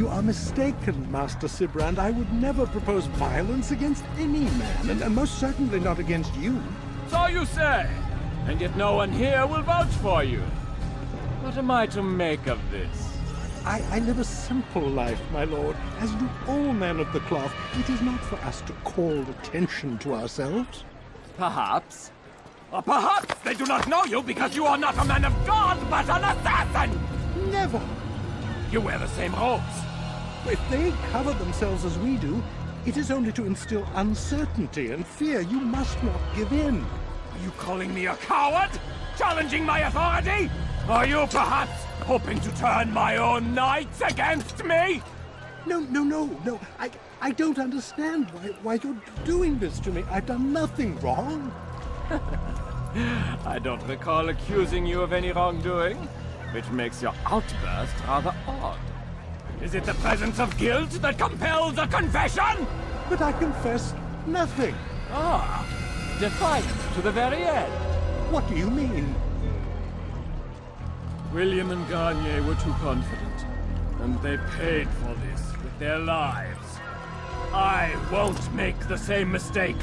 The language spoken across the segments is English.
You are mistaken, Master Sibrand. I would never propose violence against any man, and most certainly not against you. So you say, and yet no one here will vouch for you. What am I to make of this? I live a simple life, my lord, as do all men of the cloth. It is not for us to call attention to ourselves. Perhaps. Or perhaps they do not know you because you are not a man of God, but an assassin! Never. You wear the same robes. If they cover themselves as we do, it is only to instill uncertainty and fear. You must not give in. Are you calling me a coward? Challenging my authority? Are you perhaps hoping to turn my own knights against me? No. I don't understand why you're doing this to me. I've done nothing wrong. I don't recall accusing you of any wrongdoing, which makes your outburst rather odd. Is it the presence of guilt that compels a confession? But I confess nothing. Ah, defiant to the very end. What do you mean? William and Garnier were too confident, and they paid for this with their lives. I won't make the same mistake.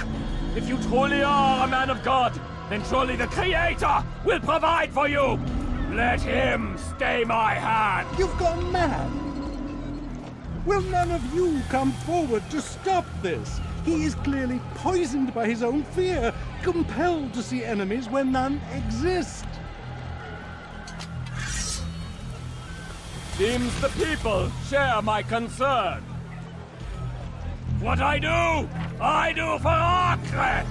If you truly are a man of God, then surely the Creator will provide for you. Let him stay my hand. You've gone mad. Will none of you come forward to stop this? He is clearly poisoned by his own fear, compelled to see enemies where none exist. Seems the people share my concern. What I do for Acre!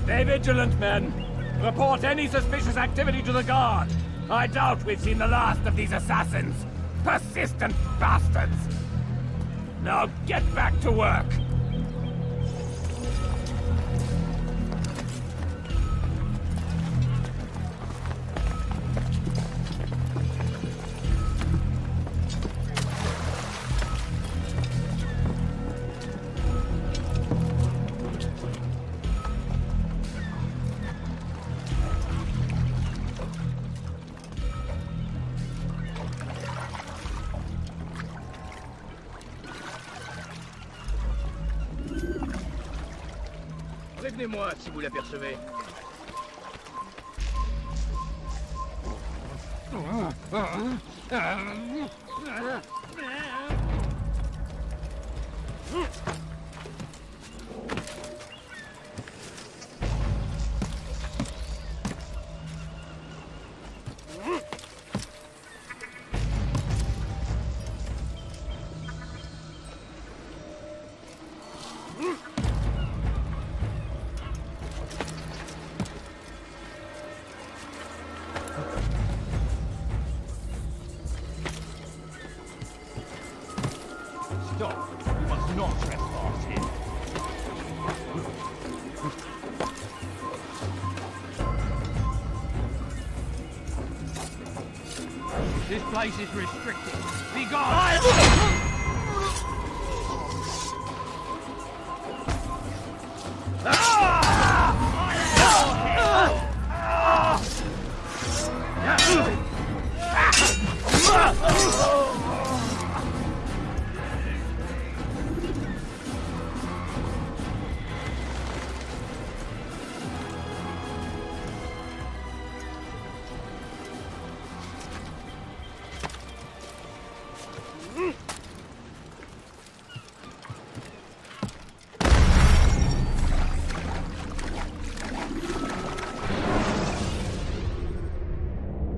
Stay vigilant, men. Report any suspicious activity to the guard. I doubt we've seen the last of these assassins. Persistent bastards. Now get back to work. Prévenez-moi si vous l'apercevez. Stop! You must not trespass here. This place is restricted. Be gone!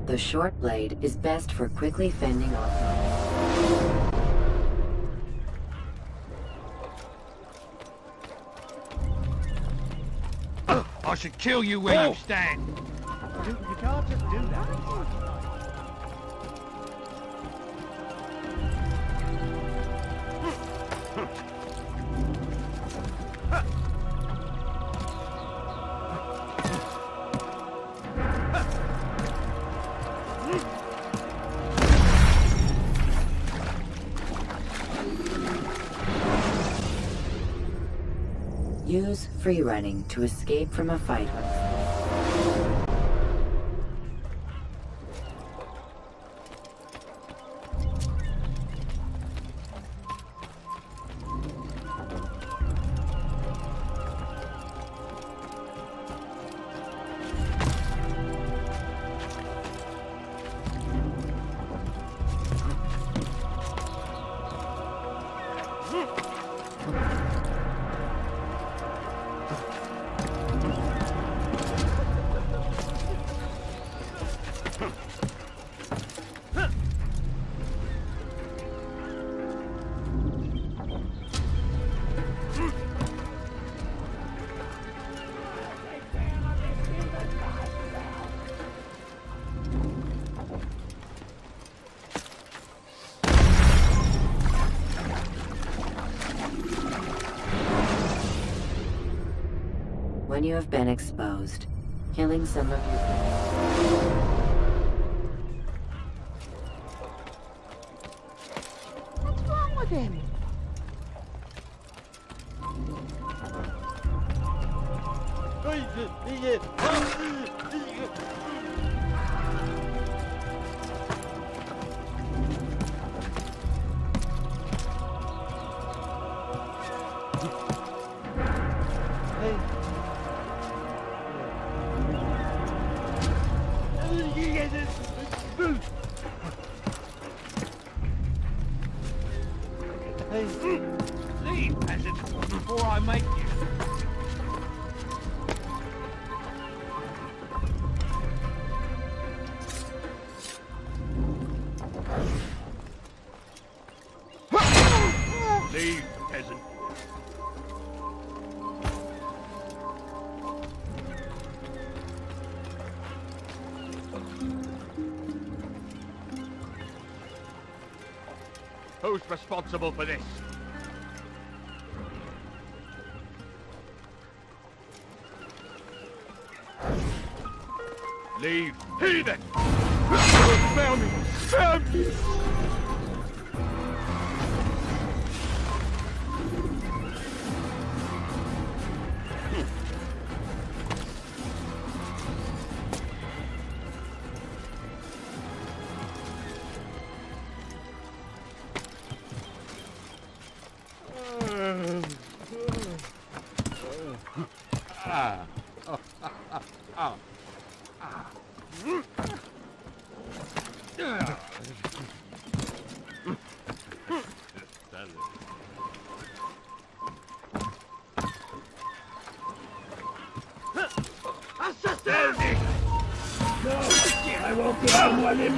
The short blade is best for quickly fending off. I should kill you where you stand. You can't just do that. Use free running to escape from a fight. When you have been exposed, killing some of your What's wrong with him? Leave, peasant, before I make you. Leave, peasant. Who's responsible for this? Leave, heathen! Found me! Found me! I won't give him one in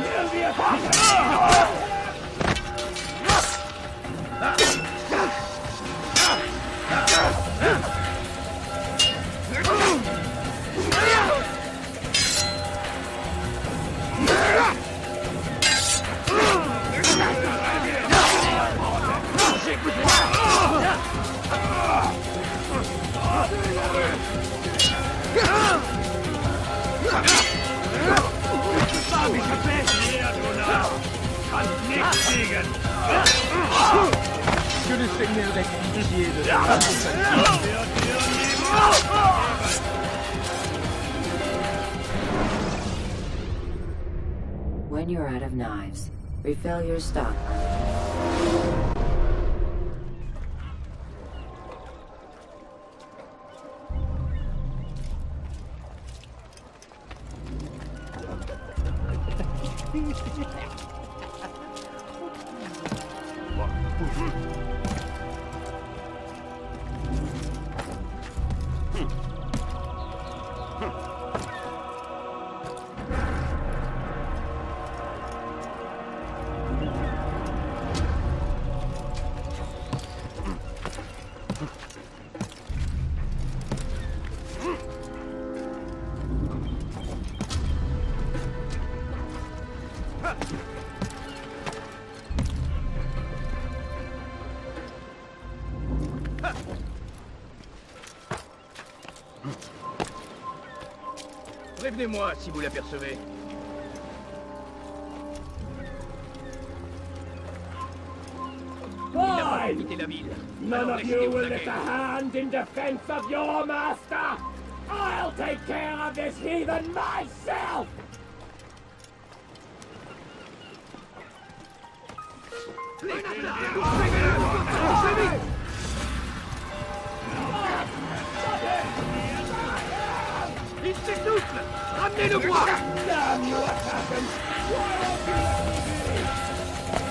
When you're out of knives, refill your stock. Prévenez-moi si vous l'apercevez. Fine! Quittez la ville. None Alors of laissez you vous will la lift a guerre. hand in defense of your master! I'll take care of this heathen myself! Il s'essouffle! Ramenez-le-moi! Damn you, assassin! Why won't you let me be?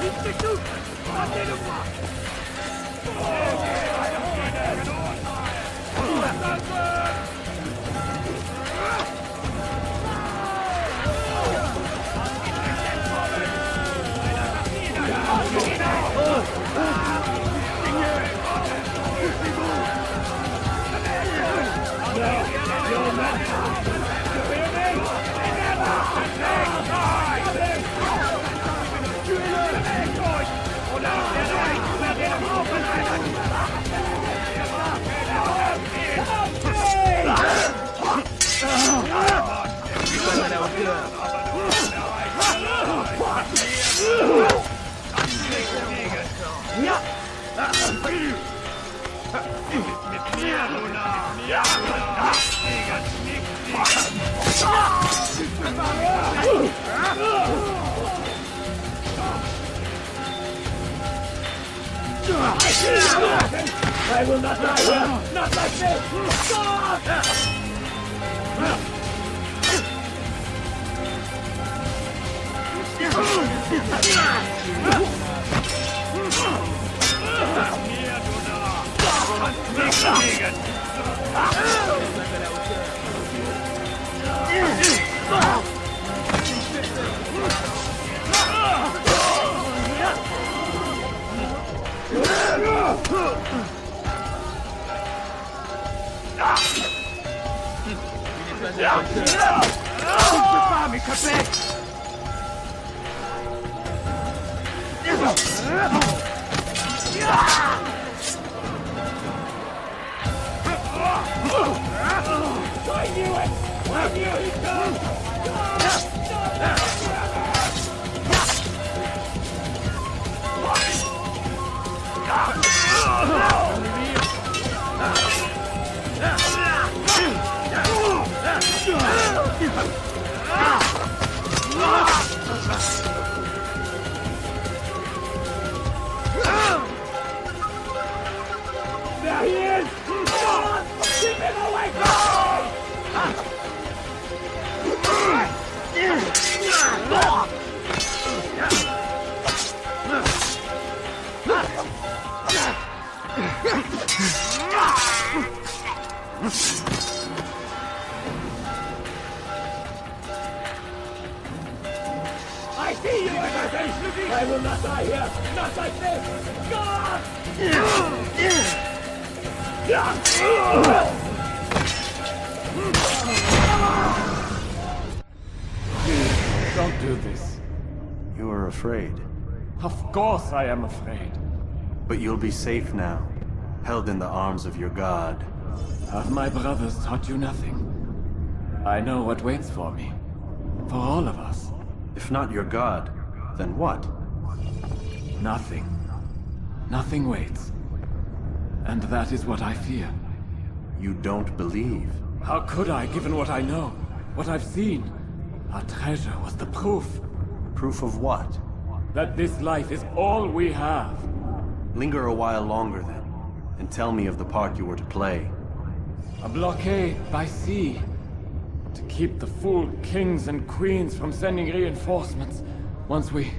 Il s'essouffle! Ramenez-le-moi! I will not die here! Not like this! Stop! There he is! Keep him away from I see you, everything! I will not die here! Not like this! God! Don't do this. You are afraid, Of course I am afraid. but you'll be safe now, held in the arms of your god. Have my brothers taught you nothing? I know what waits for me. For all of us. If not your god, then what? Nothing. Nothing waits. And that is what I fear. You don't believe. How could I, given what I know? What I've seen? Our treasure was the proof. Proof of what? That this life is all we have. Linger a while longer then, and tell me of the part you were to play. A blockade by sea. To keep the fool kings and queens from sending reinforcements. Once we...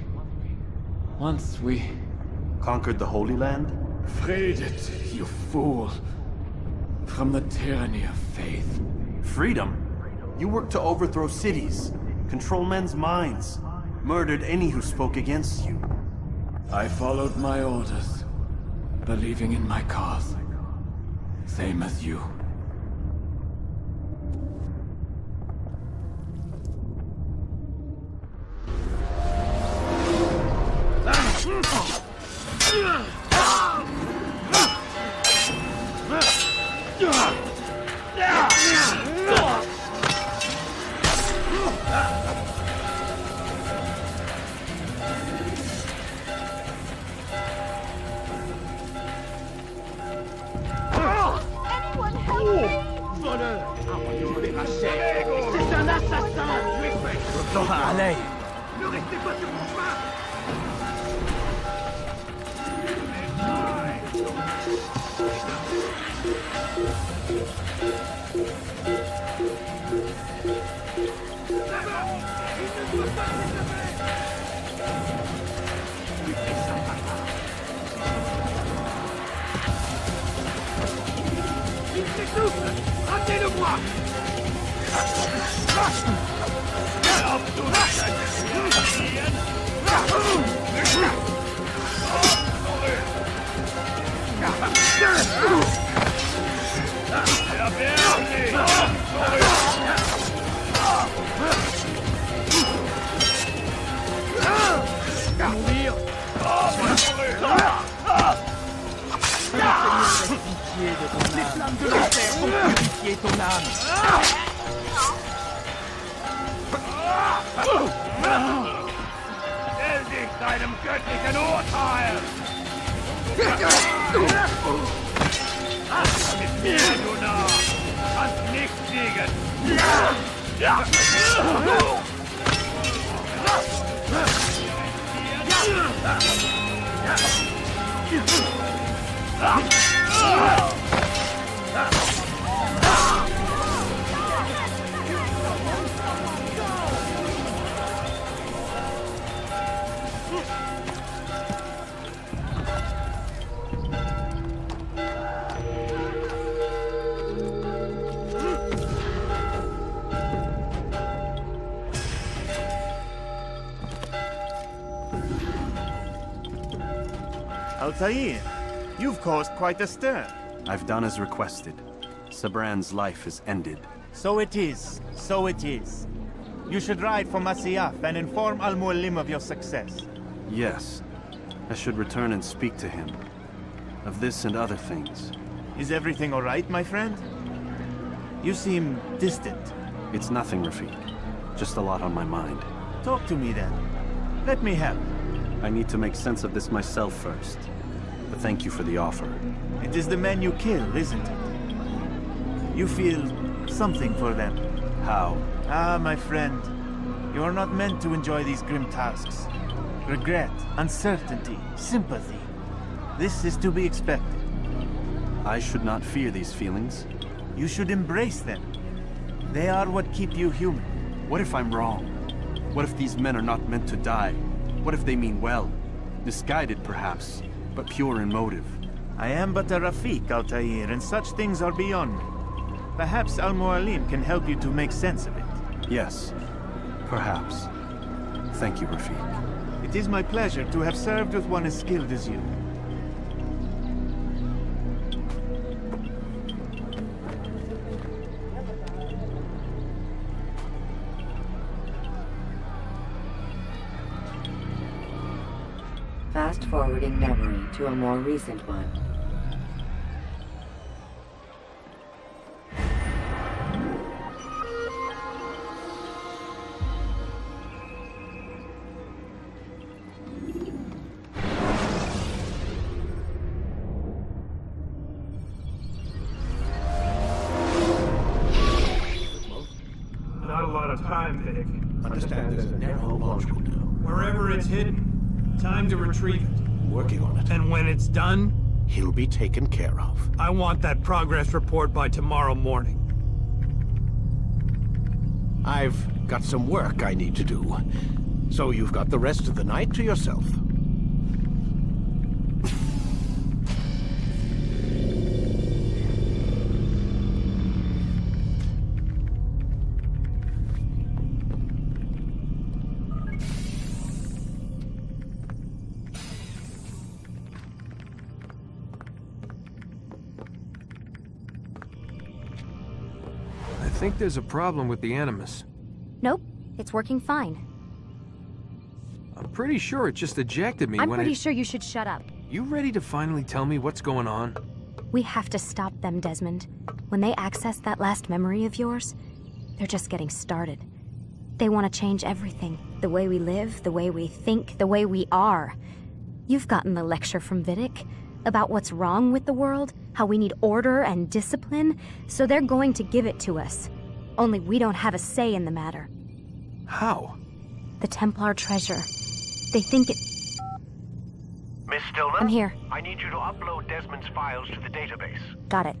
Conquered the Holy Land? freed it, you fool. From the tyranny of faith. Freedom? You worked to overthrow cities, control men's minds, murdered any who spoke against you. I followed my orders, believing in my cause. Same as you. Anyone help me! C'est un assassin! Ne restez pas sur mon chemin! Il s'essouffle! Ratez-le-moi! pitié de ton âme. Les flammes de l'enfer vont purifier ton âme. Stell dich deinem göttlichen Urteil! Mit mir, du Narr! Kannst nicht siegen! Altair, you've caused quite a stir. I've done as requested. Sabran's life is ended. So it is. So it is. You should ride for Masyaf and inform Al-Mualim of your success. Yes. I should return and speak to him. Of this and other things. Is everything all right, my friend? You seem distant. It's nothing, Rafiq. Just a lot on my mind. Talk to me then. Let me help. I need to make sense of this myself first. But thank you for the offer. It is the men you kill, isn't it? You feel something for them. How? Ah, my friend. You are not meant to enjoy these grim tasks. Regret, uncertainty, sympathy. This is to be expected. I should not fear these feelings. You should embrace them. They are what keep you human. What if I'm wrong? What if these men are not meant to die? What if they mean well? Misguided, perhaps, but pure in motive. I am but a Rafiq, Altair, and such things are beyond me. Perhaps Al-Mualim can help you to make sense of it. Yes, perhaps. Thank you, Rafiq. It is my pleasure to have served with one as skilled as you. Fast-forwarding memory to a more recent one. Not a lot of time, Vic. Understand there's a narrow launch window. Wherever it's hidden, time to retrieve it. Working on it. And when it's done, He'll be taken care of. I want that progress report by tomorrow morning. I've got some work I need to do. So you've got the rest of the night to yourself. I think there's a problem with the Animus. Nope, it's working fine. I'm pretty sure it just ejected me I'm when pretty sure you should shut up. You ready to finally tell me what's going on? We have to stop them, Desmond. When they access that last memory of yours, they're just getting started. They want to change everything. The way we live, the way we think, the way we are. You've gotten the lecture from Vidic about what's wrong with the world, how we need order and discipline, so they're going to give it to us. Only we don't have a say in the matter. How? The Templar treasure. They think it... Miss Stillman? I'm here. I need you to upload Desmond's files to the database. Got it.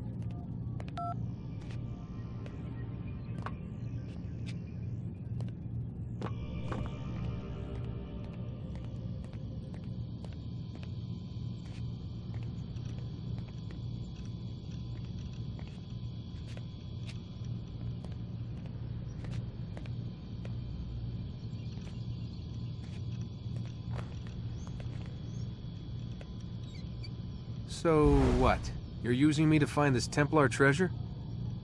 So what? You're using me to find this Templar treasure?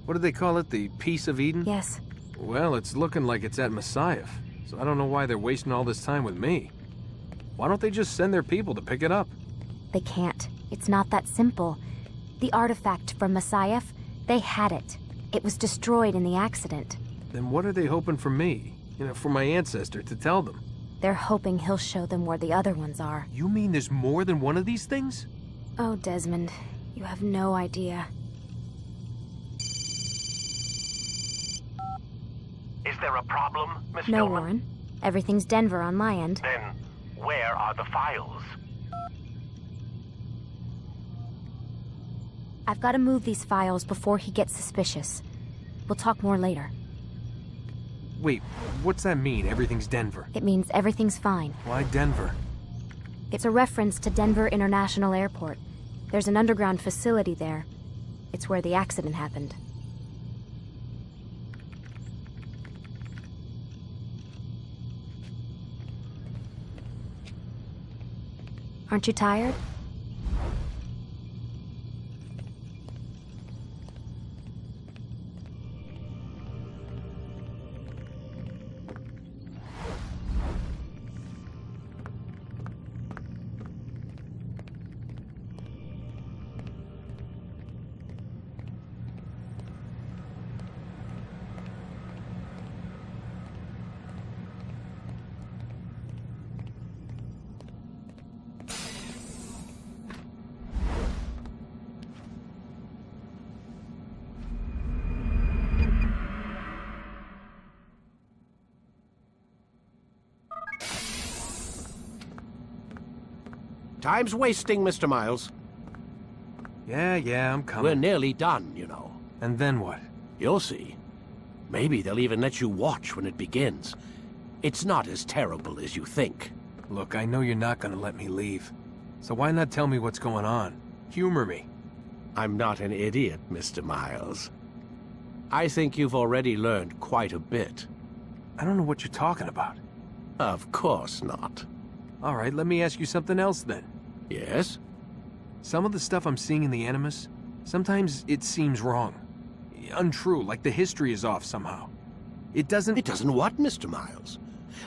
What do they call it? The Piece of Eden? Yes. Well, it's looking like it's at Masyaf, so I don't know why they're wasting all this time with me. Why don't they just send their people to pick it up? They can't. It's not that simple. The artifact from Messiah, they had it. It was destroyed in the accident. Then what are they hoping for me? You know, for my ancestor to tell them? They're hoping he'll show them where the other ones are. You mean there's more than one of these things? Oh, Desmond, you have no idea. Is there a problem, Miss No, Stillman? Warren. Everything's Denver on my end. Then, where are the files? I've got to move these files before he gets suspicious. We'll talk more later. Wait, what's that mean, everything's Denver? It means everything's fine. Why Denver? It's a reference to Denver International Airport. There's an underground facility there. It's where the accident happened. Aren't you tired? Time's wasting, Mr. Miles. Yeah, I'm coming. We're nearly done, you know. And then what? You'll see. Maybe they'll even let you watch when it begins. It's not as terrible as you think. Look, I know you're not gonna let me leave. So why not tell me what's going on? Humor me. I'm not an idiot, Mr. Miles. I think you've already learned quite a bit. I don't know what you're talking about. Of course not. All right, let me ask you something else then. Yes? Some of the stuff I'm seeing in the Animus, sometimes it seems wrong. Untrue, like the history is off somehow. It doesn't... It doesn't what, Mr. Miles?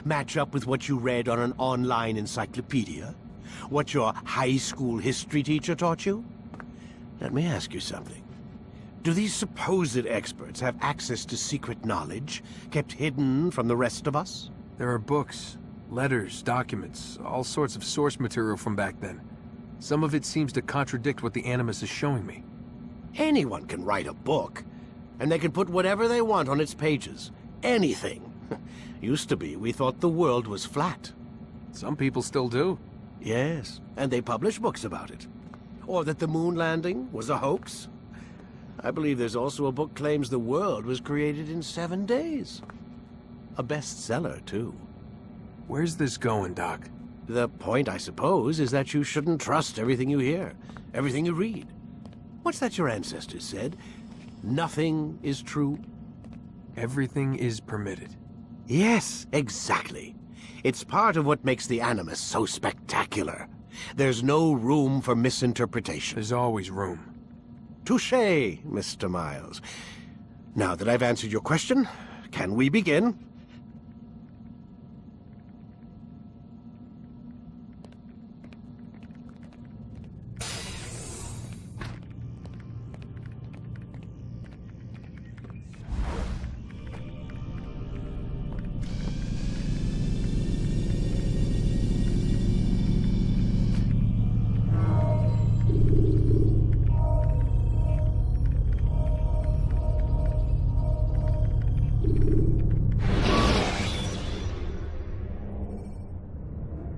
Match up with what you read on an online encyclopedia? What your high school history teacher taught you? Let me ask you something. Do these supposed experts have access to secret knowledge, kept hidden from the rest of us? There are books, letters, documents, all sorts of source material from back then. Some of it seems to contradict what the Animus is showing me. Anyone can write a book, and they can put whatever they want on its pages. Anything. Used to be, we thought the world was flat. Some people still do. Yes, and they publish books about it. Or that the moon landing was a hoax. I believe there's also a book claims the world was created in 7 days. A bestseller, too. Where's this going, Doc? The point, I suppose, is that you shouldn't trust everything you hear, everything you read. What's that your ancestors said? Nothing is true? Everything is permitted. Yes, exactly. It's part of what makes the Animus so spectacular. There's no room for misinterpretation. There's always room. Touché, Mr. Miles. Now that I've answered your question, can we begin?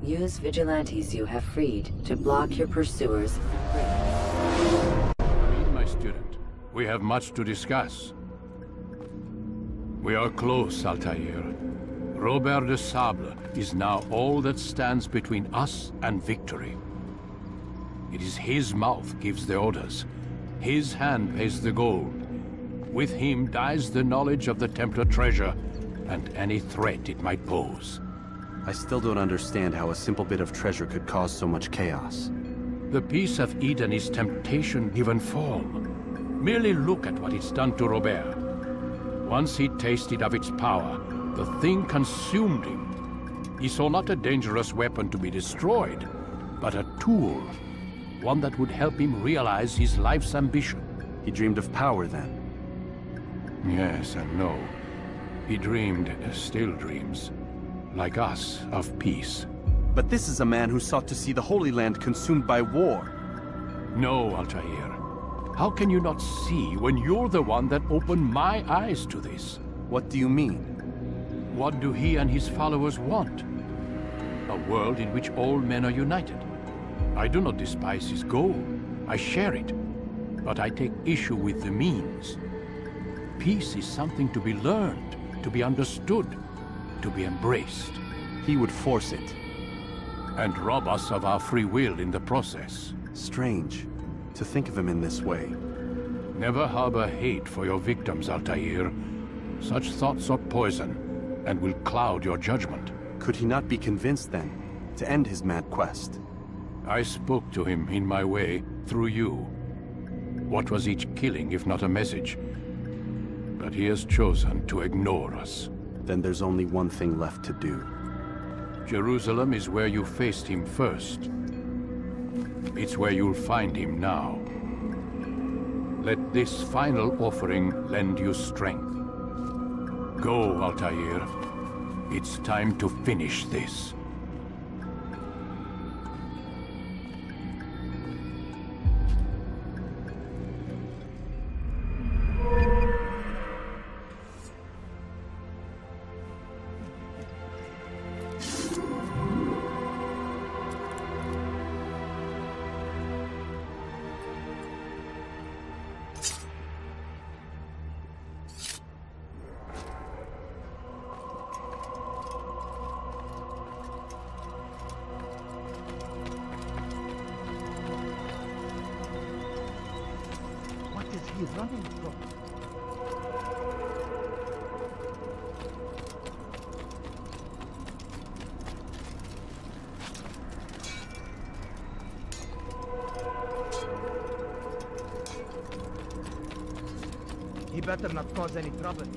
Use vigilantes you have freed to block your pursuers. Read, my student. We have much to discuss. We are close, Altair. Robert de Sable is now all that stands between us and victory. It is his mouth gives the orders. His hand pays the gold. With him dies the knowledge of the Templar treasure and any threat it might pose. I still don't understand how a simple bit of treasure could cause so much chaos. The piece of Eden is temptation given form. Merely look at what it's done to Robert. Once he tasted of its power, the thing consumed him. He saw not a dangerous weapon to be destroyed, but a tool. one that would help him realize his life's ambition. He dreamed of power then. Yes and no. He dreamed, still dreams, like us, of peace. But this is a man who sought to see the Holy Land consumed by war. No, Altair. How can you not see when you're the one that opened my eyes to this? What do you mean? What do he and his followers want? A world in which all men are united. I do not despise his goal. I share it. But I take issue with the means. Peace is something to be learned, to be understood, to be embraced. He would force it. And rob us of our free will in the process. Strange to think of him in this way. Never harbor hate for your victims, Altair. Such thoughts are poison and will cloud your judgment. Could he not be convinced then to end his mad quest? I spoke to him in my way, through you. What was each killing if not a message? But he has chosen to ignore us. Then there's only one thing left to do. Jerusalem is where you faced him first. It's where you'll find him now. Let this final offering lend you strength. Go, Altair. It's time to finish this. He's running from. He better not cause any trouble.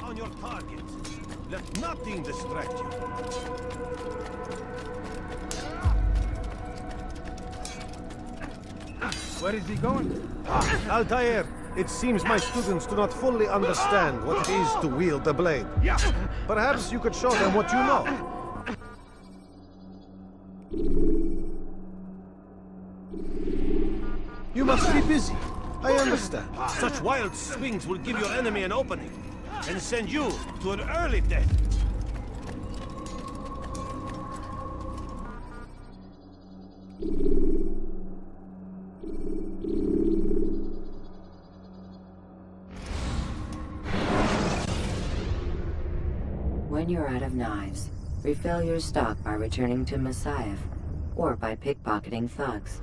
On your target. Let nothing distract you. Where is he going? Altair, it seems my students do not fully understand what it is to wield the blade. Perhaps you could show them what you know. You must be busy. I understand. Such wild swings will give your enemy an opening and send you to an early death. When you're out of knives, refill your stock by returning to Messiah or by pickpocketing thugs.